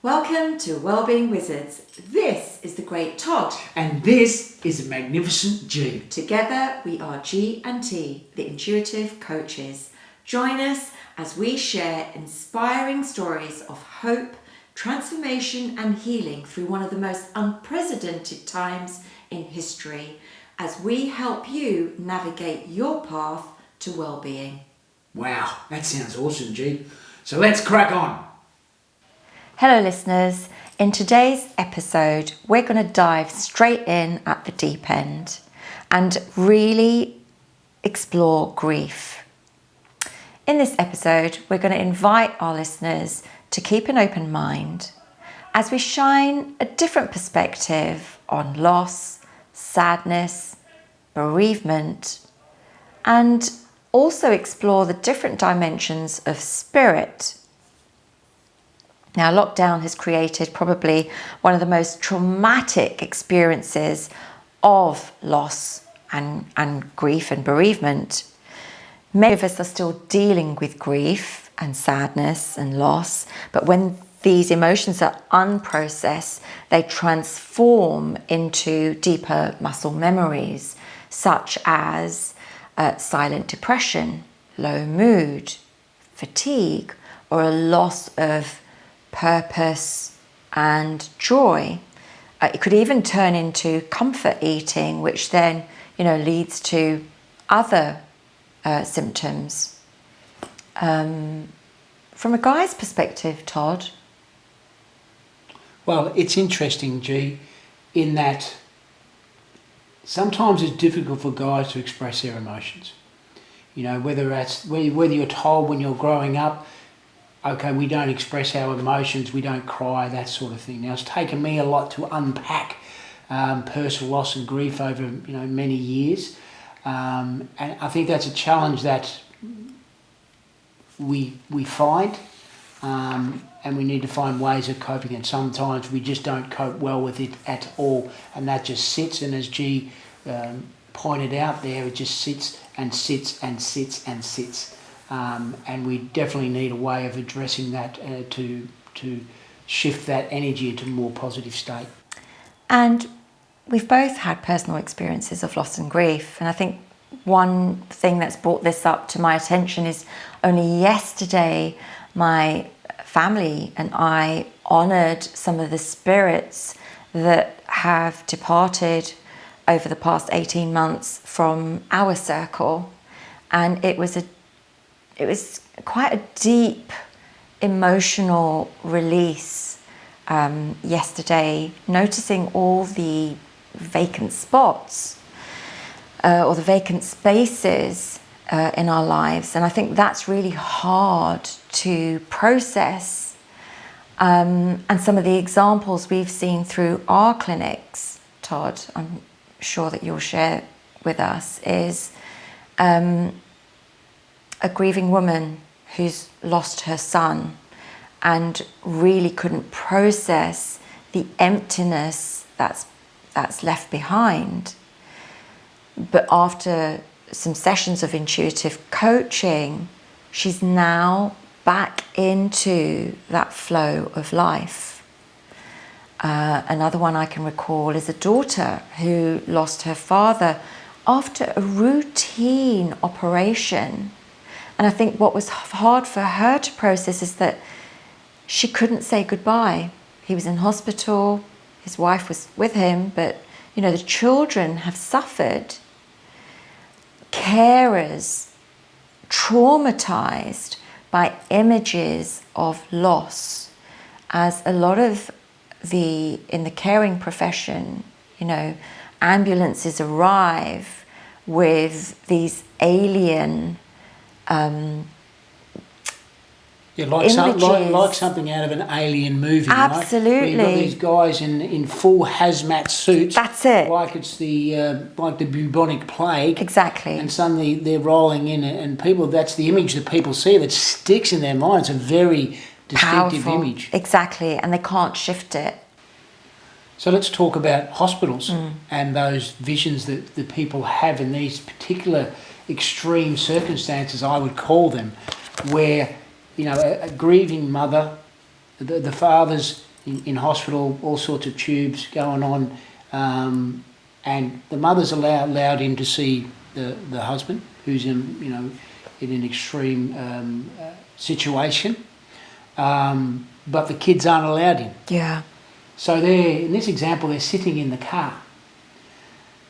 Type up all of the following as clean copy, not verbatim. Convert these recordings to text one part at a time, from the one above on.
Welcome to Wellbeing Wizards. This is the great Todd. And this is the magnificent G. Together we are G and T, the intuitive coaches. Join us as we share inspiring stories of hope, transformation and healing through one of the most unprecedented times in history as we help you navigate your path to well-being. Wow, that sounds awesome, G. So let's crack on. Hello listeners, in today's episode we're going to dive straight in at the deep end and really explore grief. In this episode we're going to invite our listeners to keep an open mind as we shine a different perspective on loss, sadness, bereavement, and also explore the different dimensions of spirit. Now, lockdown has created probably one of the most traumatic experiences of loss and grief and bereavement. Many of us are still dealing with grief and sadness and loss, but when these emotions are unprocessed, they transform into deeper muscle memories, such as silent depression, low mood, fatigue, or a loss of purpose and joy. It could even turn into comfort eating, which then, leads to other symptoms. From a guy's perspective, Todd? Well, it's interesting, G, in that sometimes it's difficult for guys to express their emotions. Whether you're told when you're growing up, okay, we don't express our emotions, we don't cry, that sort of thing. Now, it's taken me a lot to unpack personal loss and grief over, many years. And I think that's a challenge that we find, and we need to find ways of coping. And sometimes we just don't cope well with it at all, and that just sits. And as G pointed out there, it just sits and sits and sits and sits. And we definitely need a way of addressing that to shift that energy into a more positive state. And we've both had personal experiences of loss and grief. And I think one thing that's brought this up to my attention is only yesterday my family and I honoured some of the spirits that have departed over the past 18 months from our circle. And it was quite a deep emotional release yesterday, noticing all the vacant spots or the vacant spaces in our lives. And I think that's really hard to process. And some of the examples we've seen through our clinics, Todd, I'm sure that you'll share with us, is a grieving woman who's lost her son and really couldn't process the emptiness that's left behind. But after some sessions of intuitive coaching, she's now back into that flow of life. Another one I can recall is a daughter who lost her father after a routine operation. And I think what was hard for her to process is that she couldn't say goodbye. He was in hospital, his wife was with him, but the children have suffered. Carers traumatized by images of loss, as a lot of in the caring profession, ambulances arrive with these alien like something out of an alien movie, absolutely. Right? Where you've got these guys in full hazmat suits. That's it. Like it's the bubonic plague. Exactly. And suddenly they're rolling in, and people. That's the image that people see that sticks in their mind. It's a very distinctive powerful image. Exactly, and they can't shift it. So let's talk about hospitals and those visions that the people have in these particular extreme circumstances, I would call them, where a grieving mother, the father's in hospital, all sorts of tubes going on, and the mother's allowed in to see the husband, who's in an extreme situation, but the kids aren't allowed in. Yeah. So in this example, they're sitting in the car.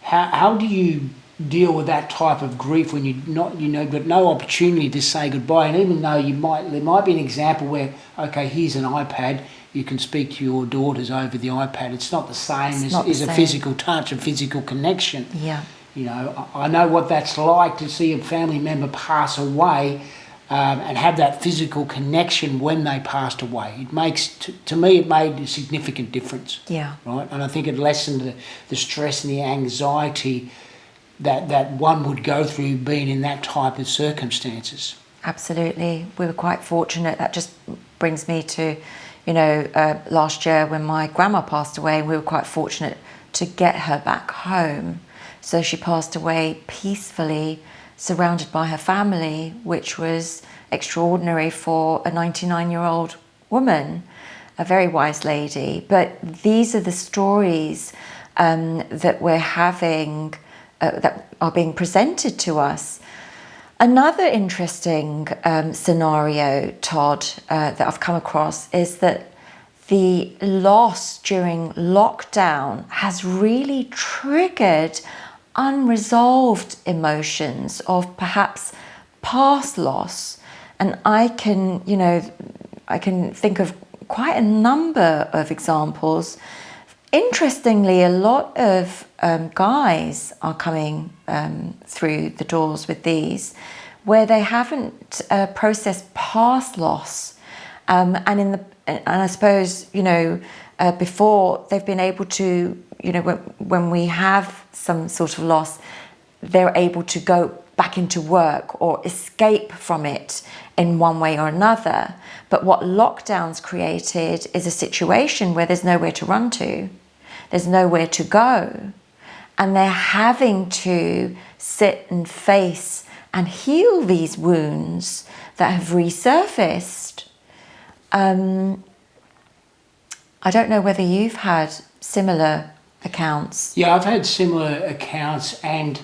How do you deal with that type of grief when you've got no opportunity to say goodbye? And even though there might be an example where, okay, here's an iPad, you can speak to your daughters over the iPad. It's not the same as a physical touch, a physical connection. Yeah. I know what that's like to see a family member pass away, and have that physical connection when they passed away. It makes, to me, it made a significant difference. Yeah. Right, and I think it lessened the stress and the anxiety that one would go through being in that type of circumstances. Absolutely. We were quite fortunate. That just brings me to, last year when my grandma passed away, we were quite fortunate to get her back home. So she passed away peacefully, surrounded by her family, which was extraordinary for a 99-year-old woman, a very wise lady. But these are the stories that we're having, that are being presented to us. Another interesting scenario, Todd, that I've come across is that the loss during lockdown has really triggered unresolved emotions of perhaps past loss. And I can think of quite a number of examples. Interestingly, a lot of guys are coming through the doors with these, where they haven't processed past loss, and I suppose before they've been able to, when we have some sort of loss, they're able to go back into work or escape from it in one way or another. But what lockdowns created is a situation where there's nowhere to run to, there's nowhere to go, and they're having to sit and face and heal these wounds that have resurfaced. I don't know whether you've had similar accounts. Yeah, I've had similar accounts, and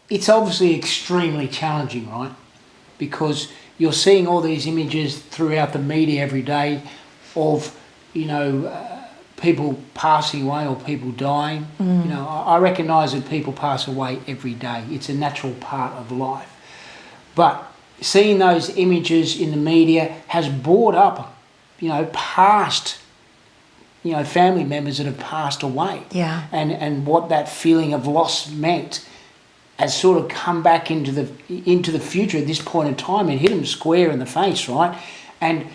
it's obviously extremely challenging, right? Because you're seeing all these images throughout the media every day of, people passing away or people dying. I recognise that people pass away every day. It's a natural part of life. But seeing those images in the media has brought up, past, family members that have passed away. Yeah. And what that feeling of loss meant has sort of come back into the future at this point in time and hit them square in the face, right? And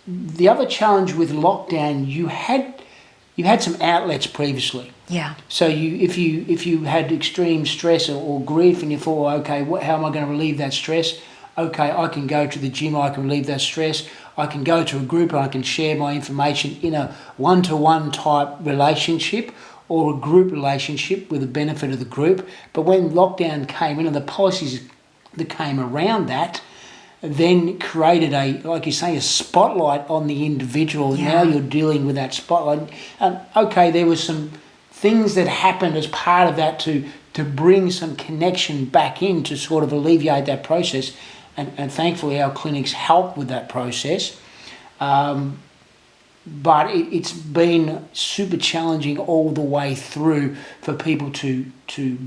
the other challenge with lockdown, you had some outlets previously. Yeah. So if you had extreme stress or grief and you thought, okay, how am I going to relieve that stress? Okay, I can go to the gym, I can relieve that stress. I can go to a group and I can share my information in a one-to-one type relationship or a group relationship with the benefit of the group. But when lockdown came in and the policies that came around that, then created like you say, a spotlight on the individual. Yeah. Now you're dealing with that spotlight. And okay, there was some things that happened as part of that to bring some connection back in to sort of alleviate that process. And thankfully our clinics help with that process. But it's been super challenging all the way through for people to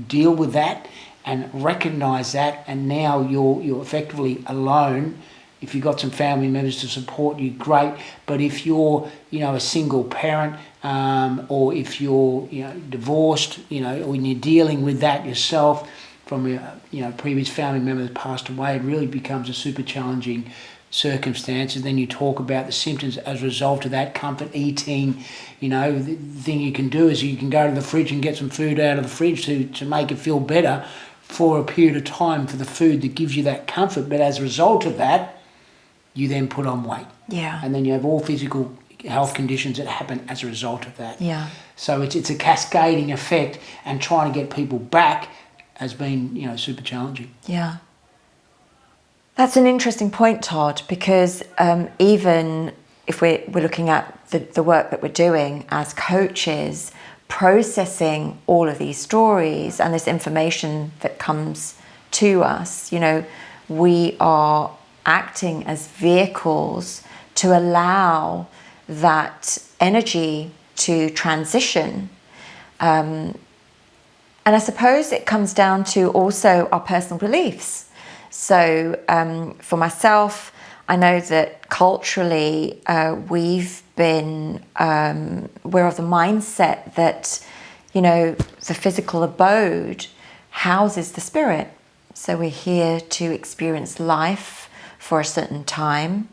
deal with that and recognise that. And now you're effectively alone. If you've got some family members to support you, great. But if you're a single parent, or if you're divorced, when you're dealing with that yourself from your previous family member that passed away, it really becomes a super challenging circumstances. Then you talk about the symptoms as a result of that, comfort eating. The thing you can do is you can go to the fridge and get some food out of the fridge to make it feel better for a period of time for the food that gives you that comfort. But as a result of that, you then put on weight. Yeah. And then you have all physical health conditions that happen as a result of that. Yeah. So it's a cascading effect, and trying to get people back has been, super challenging. Yeah. That's an interesting point, Todd, because even if we're looking at the work that we're doing as coaches, processing all of these stories and this information that comes to us, we are acting as vehicles to allow that energy to transition. And I suppose it comes down to also our personal beliefs. So for myself, I know that culturally we're of the mindset that, the physical abode houses the spirit. So we're here to experience life for a certain time.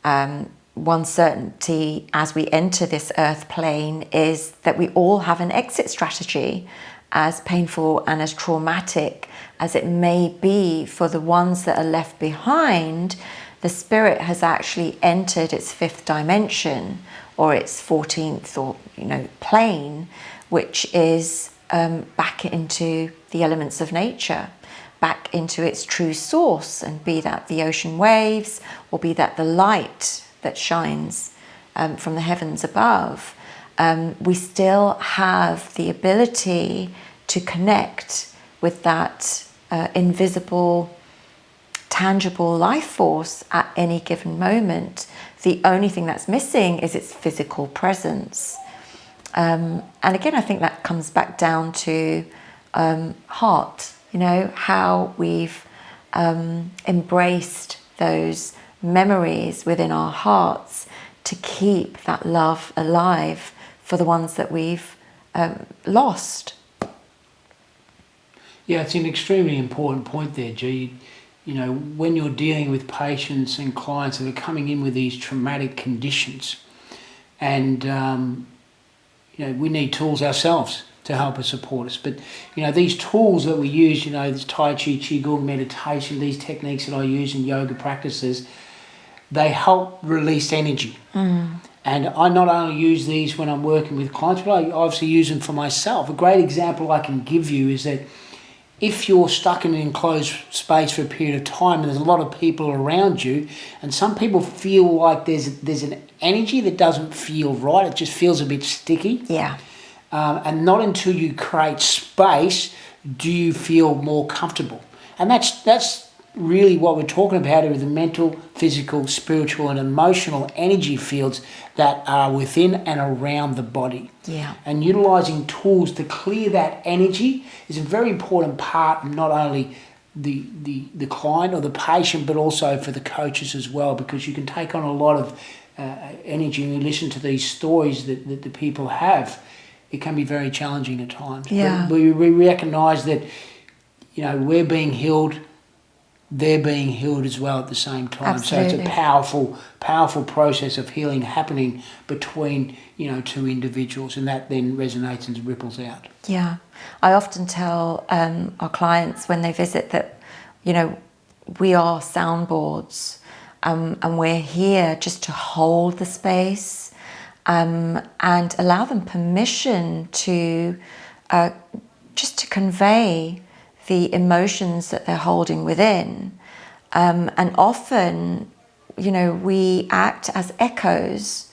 One certainty as we enter this earth plane is that we all have an exit strategy, as painful and as traumatic as it may be for the ones that are left behind. The spirit has actually entered its fifth dimension, or its 14th, or plane, which is back into the elements of nature, back into its true source, and be that the ocean waves, or be that the light that shines from the heavens above. We still have the ability to connect with that invisible, tangible life force at any given moment. The only thing that's missing is its physical presence. And again, I think that comes back down to heart, how we've embraced those memories within our hearts to keep that love alive for the ones that we've lost. Yeah, it's an extremely important point there, G. When you're dealing with patients and clients that are coming in with these traumatic conditions, and we need tools ourselves to help us support us. But these tools that we use, this Tai Chi, Qigong, meditation, these techniques that I use in yoga practices, they help release energy. And I not only use these when I'm working with clients, but I obviously use them for myself. A great example I can give you is that if you're stuck in an enclosed space for a period of time and there's a lot of people around you, and some people feel like there's an energy that doesn't feel right, it just feels a bit sticky. Yeah. And not until you create space do you feel more comfortable. And that's really what we're talking about here, the mental, physical, spiritual and emotional energy fields that are within and around the body. Yeah. And utilising tools to clear that energy is a very important part of not only the client or the patient, but also for the coaches as well, because you can take on a lot of energy. And you listen to these stories that the people have, it can be very challenging at times. Yeah. But we recognise that, we're being healed, they're being healed as well at the same time. Absolutely. So it's a powerful process of healing happening between, two individuals, and that then resonates and ripples out. Yeah. I often tell our clients when they visit that, we are soundboards, and we're here just to hold the space and allow them permission to just to convey the emotions that they're holding within. And often, we act as echoes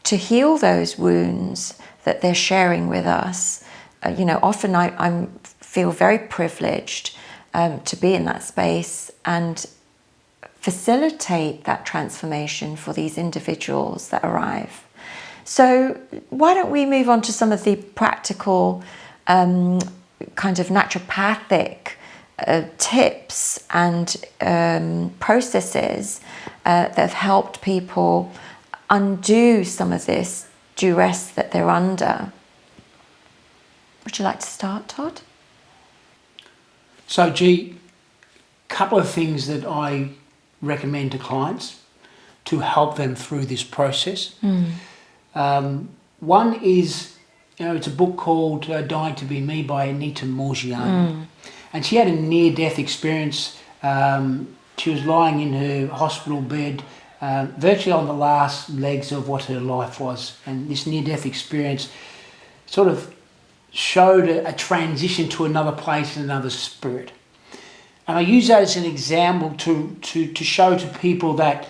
to heal those wounds that they're sharing with us. Often I feel very privileged to be in that space and facilitate that transformation for these individuals that arrive. So why don't we move on to some of the practical kind of naturopathic tips and processes that have helped people undo some of this duress that they're under. Would you like to start, Todd? So, G, a couple of things that I recommend to clients to help them through this process. One is, it's a book called Dying to Be Me by Anita Morgiani. And she had a near-death experience. She was lying in her hospital bed, virtually on the last legs of what her life was. And this near-death experience sort of showed a transition to another place and another spirit. And I use that as an example to show to people that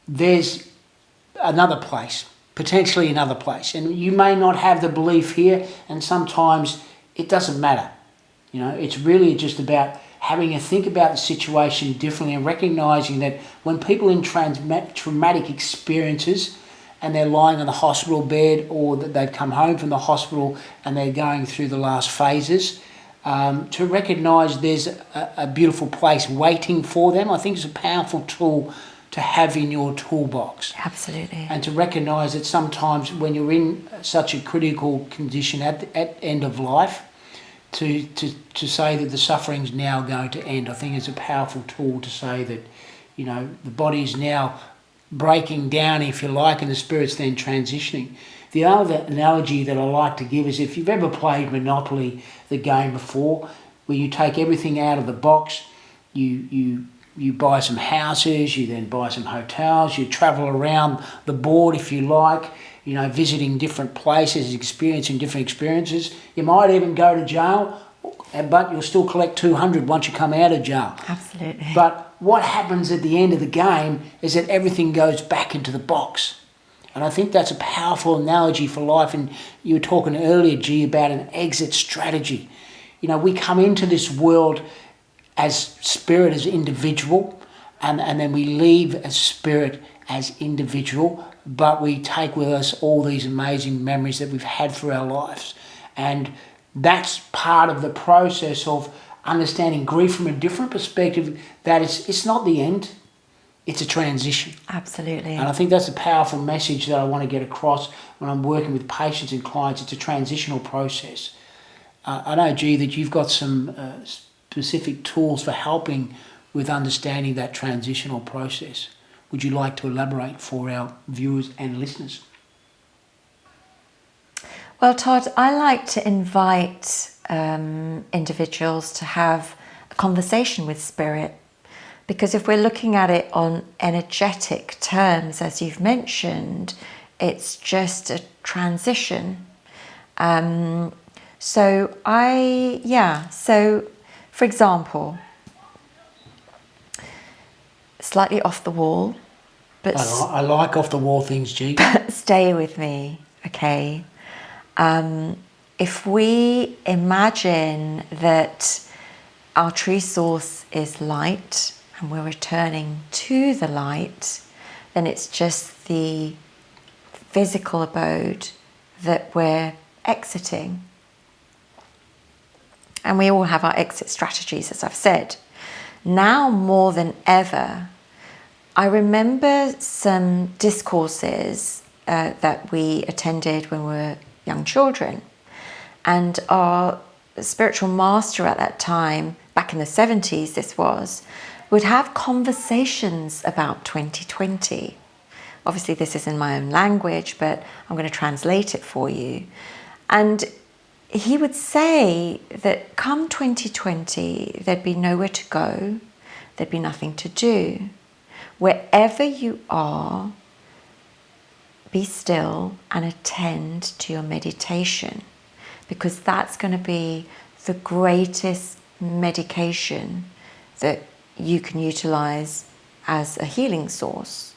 there's another place. potentially another place. And you may not have the belief here, and sometimes it doesn't matter. You know, it's really just about having a think about the situation differently and recognising that when people in traumatic experiences and they're lying on the hospital bed, or that they've come home from the hospital and they're going through the last phases, to recognise there's a beautiful place waiting for them, I think is a powerful tool to have in your toolbox. Absolutely. And to recognise that sometimes when you're in such a critical condition at end of life, to say that the suffering's now going to end, I think is a powerful tool to say that, you know, the body's now breaking down, if you like, and the spirit's then transitioning. The other analogy that I like to give is, if you've ever played Monopoly, the game before, where you take everything out of the box, you buy some houses, you then buy some hotels, you travel around the board, if you like, you know, visiting different places, experiencing different experiences. You might even go to jail, but you'll still collect 200 once you come out of jail. Absolutely. But what happens at the end of the game is that everything goes back into the box. And I think that's a powerful analogy for life. And you were talking earlier, G, about an exit strategy. You know, we come into this world as spirit, as individual, and then we leave as spirit, as individual, but we take with us all these amazing memories that we've had through our lives. And that's part of the process of understanding grief from a different perspective, that it's not the end, it's a transition. Absolutely. And I think that's a powerful message that I want to get across when I'm working with patients and clients. It's a transitional process. I know, G, that you've got some specific tools for helping with understanding that transitional process. Would you like to elaborate for our viewers and listeners? Well, Todd, I like to invite individuals to have a conversation with spirit, because if we're looking at it on energetic terms, as you've mentioned, it's just a transition. So for example, slightly off the wall, but I like off the wall things, G. Stay with me, okay? If we imagine that our true source is light and we're returning to the light, then it's just the physical abode that we're exiting. And we all have our exit strategies, as I've said. Now more than ever, I remember some discourses that we attended when we were young children. And our spiritual master at that time, back in the 70s this was, would have conversations about 2020. Obviously this is in my own language, but I'm going to translate it for you. And he would say that come 2020, there'd be nowhere to go, there'd be nothing to do. Wherever you are, be still and attend to your meditation, because that's going to be the greatest medication that you can utilize as a healing source.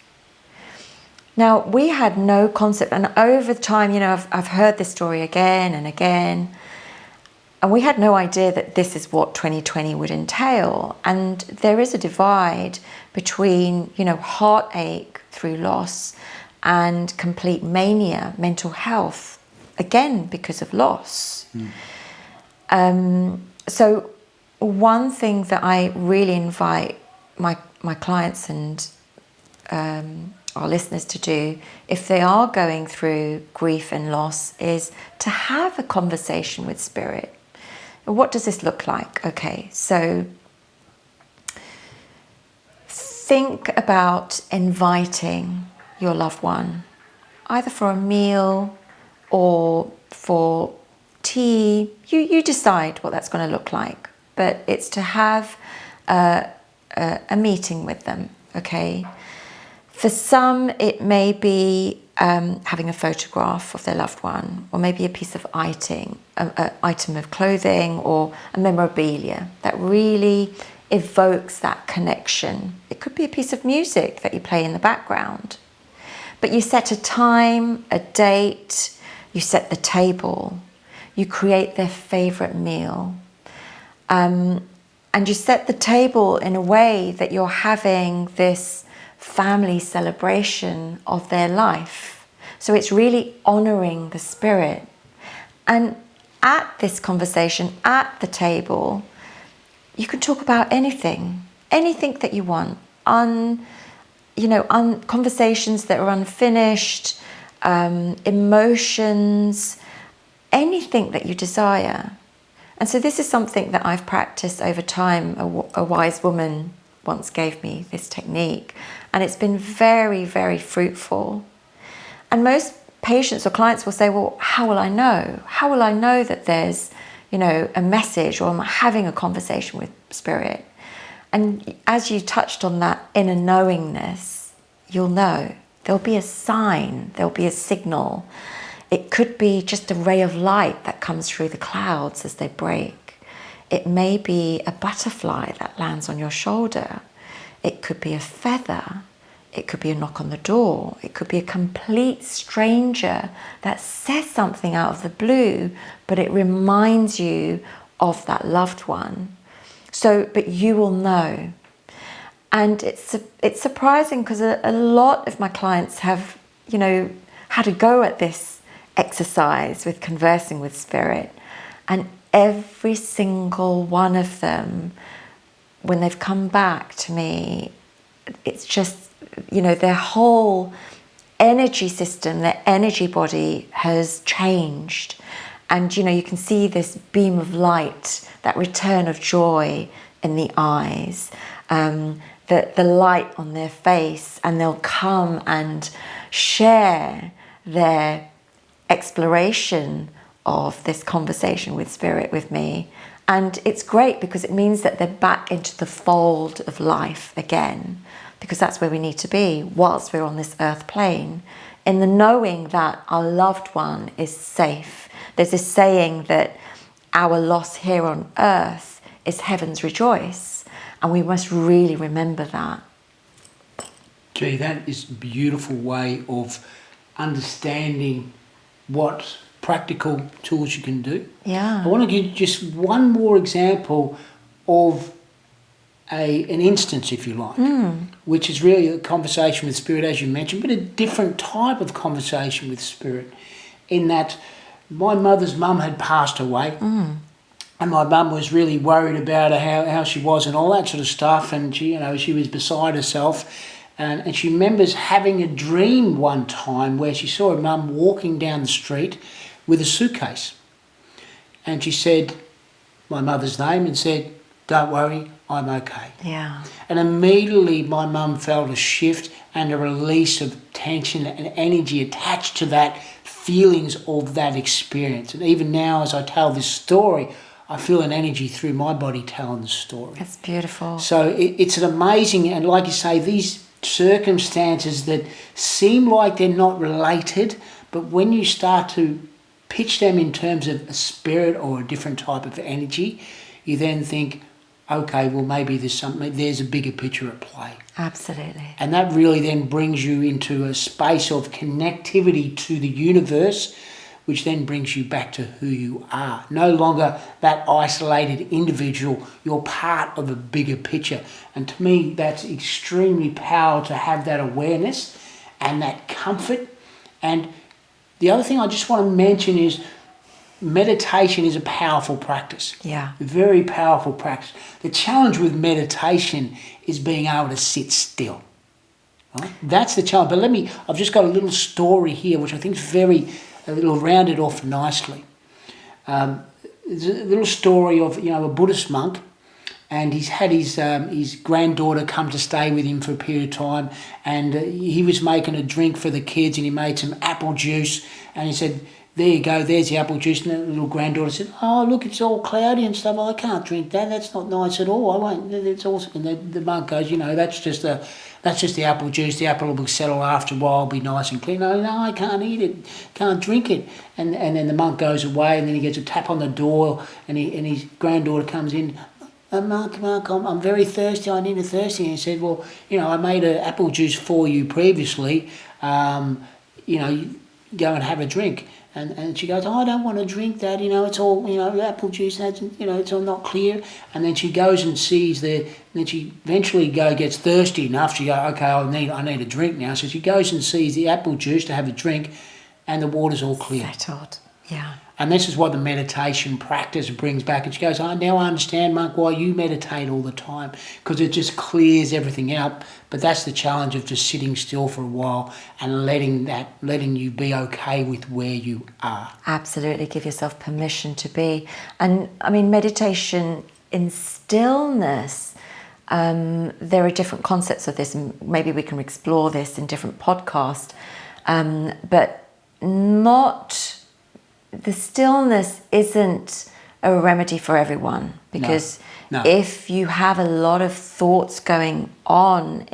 Now, we had no concept, and over time, you know, I've heard this story again and again, and we had no idea that this is what 2020 would entail. And there is a divide between, you know, heartache through loss and complete mania, mental health, again, because of loss. So one thing that I really invite my clients and our listeners to do, if they are going through grief and loss, is to have a conversation with spirit. What does this look like? Okay, so think about inviting your loved one, either for a meal or for tea. You decide what that's going to look like, but it's to have a meeting with them, okay? For some, it may be having a photograph of their loved one, or maybe a piece of item of clothing, or a memorabilia that really evokes that connection. It could be a piece of music that you play in the background. But you set a time, a date, you set the table, you create their favourite meal. And you set the table in a way that you're having this family celebration of their life. So it's really honouring the spirit. And at this conversation, at the table, you can talk about anything that you want. Conversations that are unfinished, emotions, anything that you desire. And so this is something that I've practiced over time. A wise woman once gave me this technique, and it's been very, very fruitful. And most patients or clients will say, well, how will I know? How will I know that there's, a message, or I'm having a conversation with spirit? And as you touched on that inner knowingness, you'll know. There'll be a sign, there'll be a signal. It could be just a ray of light that comes through the clouds as they break. It may be a butterfly that lands on your shoulder. It could be a feather. It could be a knock on the door. It could be a complete stranger that says something out of the blue, but it reminds you of that loved one. But you will know. And it's surprising because a lot of my clients have, had a go at this exercise with conversing with spirit. And every single one of them, when they've come back to me, it's just, their whole energy system, their energy body has changed. And, you can see this beam of light, that return of joy in the eyes, the light on their face, and they'll come and share their exploration of this conversation with spirit with me. And it's great because it means that they're back into the fold of life again, because that's where we need to be whilst we're on this earth plane, in the knowing that our loved one is safe. There's this saying that our loss here on earth is heaven's rejoice, and we must really remember that. Gee, that is a beautiful way of understanding what practical tools you can do. Yeah. I want to give just one more example of an instance, if you like, which is really a conversation with spirit, as you mentioned, but a different type of conversation with spirit, in that my mother's mum had passed away, and my mum was really worried about how she was and all that sort of stuff, and she was beside herself. And she remembers having a dream one time where she saw her mum walking down the street with a suitcase. And she said my mother's name and said, "Don't worry, I'm okay." Yeah. And immediately my mum felt a shift and a release of tension and energy attached to that, feelings of that experience. And even now, as I tell this story, I feel an energy through my body telling the story. That's beautiful. So it's an amazing, and like you say, these circumstances that seem like they're not related, but when you start to pitch them in terms of a spirit or a different type of energy, you then think, okay, well, maybe there's a bigger picture at play. Absolutely. And that really then brings you into a space of connectivity to the universe, which then brings you back to who you are. No longer that isolated individual, you're part of a bigger picture. And to me, that's extremely powerful to have that awareness and that comfort. And the other thing I just want to mention is meditation is a powerful practice. Yeah. Very powerful practice. The challenge with meditation is being able to sit still. Right? That's the challenge. But I've just got a little story here, which I think is it'll round it off nicely. There's a little story of a Buddhist monk, and he's had his granddaughter come to stay with him for a period of time, and he was making a drink for the kids, and he made some apple juice, and he said, "There you go, there's the apple juice." And the little granddaughter said, "Oh, look, it's all cloudy and stuff. I can't drink that. That's not nice at all. I won't. It's awesome." And the monk goes, that's just the apple juice. The apple will settle after a while, be nice and clean. No, I can't eat it. Can't drink it. And then the monk goes away, and then he gets a tap on the door, and his granddaughter comes in. "Mark, I'm very thirsty. I need a thirsty." And he said, "Well, I made an apple juice for you previously. you go and have a drink. And she goes, I don't want to drink that, it's all, apple juice, it's all not clear. And then she goes and sees then she eventually gets thirsty enough. She goes, okay, I need a drink now. So she goes and sees the apple juice to have a drink, and the water's all clear. Settled, yeah. And this is what the meditation practice brings back. And she goes, now I understand, Mark, why you meditate all the time, because it just clears everything out. But that's the challenge of just sitting still for a while and letting you be okay with where you are. Absolutely, give yourself permission to be. And I mean, meditation in stillness, there are different concepts of this, and maybe we can explore this in different podcasts, but the stillness isn't a remedy for everyone, because No. if you have a lot of thoughts going on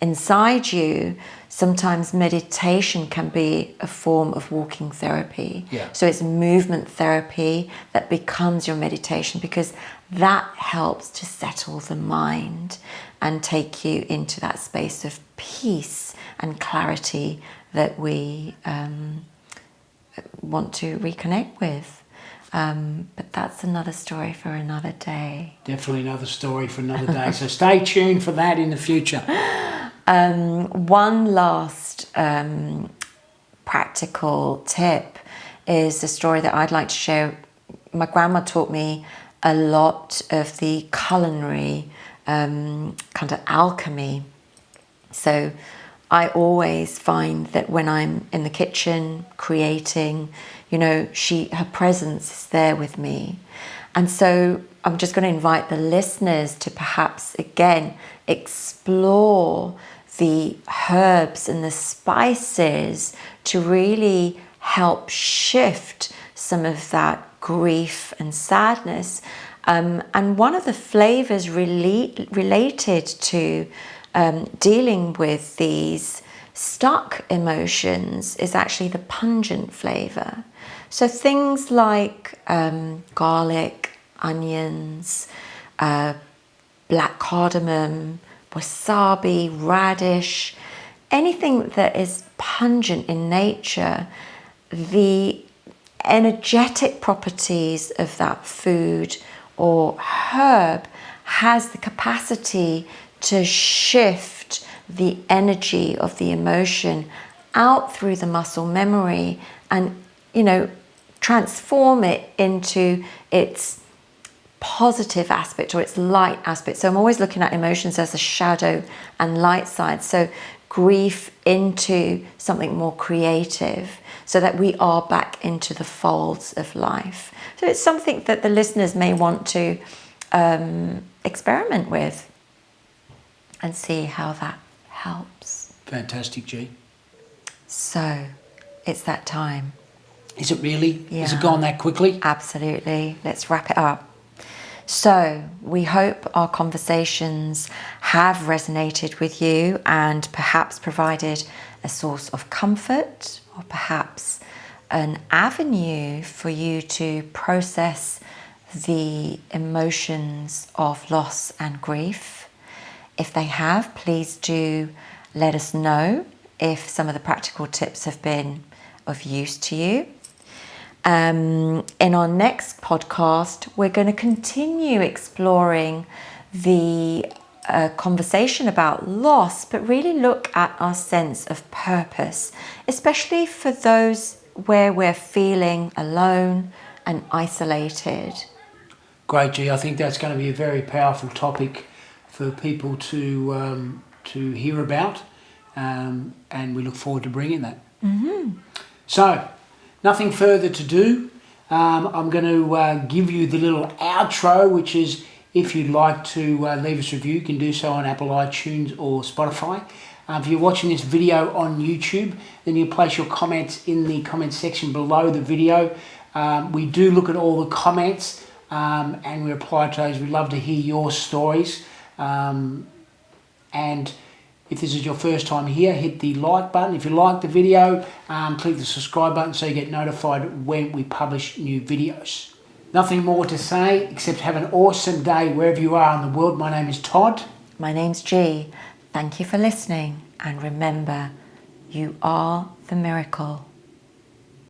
inside you, sometimes meditation can be a form of walking therapy. Yeah. So it's movement therapy that becomes your meditation, because that helps to settle the mind and take you into that space of peace and clarity that we want to reconnect with. But that's another story for another day. Definitely another story for another day. So stay tuned for that in the future. One last practical tip is a story that I'd like to share. My grandma taught me a lot of the culinary kind of alchemy. So I always find that when I'm in the kitchen creating, her presence is there with me. And so I'm just going to invite the listeners to perhaps again explore the herbs and the spices to really help shift some of that grief and sadness. And one of the flavors related to dealing with these stuck emotions is actually the pungent flavor. So things like garlic, onions, black cardamom, wasabi, radish, anything that is pungent in nature, the energetic properties of that food or herb has the capacity to shift the energy of the emotion out through the muscle memory and, transform it into its positive aspect or its light aspect. So I'm always looking at emotions as a shadow and light side. So grief into something more creative, so that we are back into the folds of life. So it's something that the listeners may want to experiment with and see how that helps. Fantastic, G. So it's that time. Is it really? Yeah. Has it gone that quickly? Absolutely. Let's wrap it up. So we hope our conversations have resonated with you and perhaps provided a source of comfort, or perhaps an avenue for you to process the emotions of loss and grief. If they have, please do let us know if some of the practical tips have been of use to you. In our next podcast, we're going to continue exploring the conversation about loss, but really look at our sense of purpose, especially for those where we're feeling alone and isolated. Great, G. I think that's going to be a very powerful topic for people to hear about, and we look forward to bringing that. Mm-hmm. So, nothing further to do. I'm going to give you the little outro, which is, if you'd like to leave us a review, you can do so on Apple iTunes or Spotify. If you're watching this video on YouTube, then you place your comments in the comment section below the video. We do look at all the comments and we reply to those. We'd love to hear your stories. And if this is your first time here, hit the like button. If you like the video, click the subscribe button so you get notified when we publish new videos. Nothing more to say except have an awesome day wherever you are in the world. My name is Todd. My name's G. Thank you for listening, and remember, You are the miracle.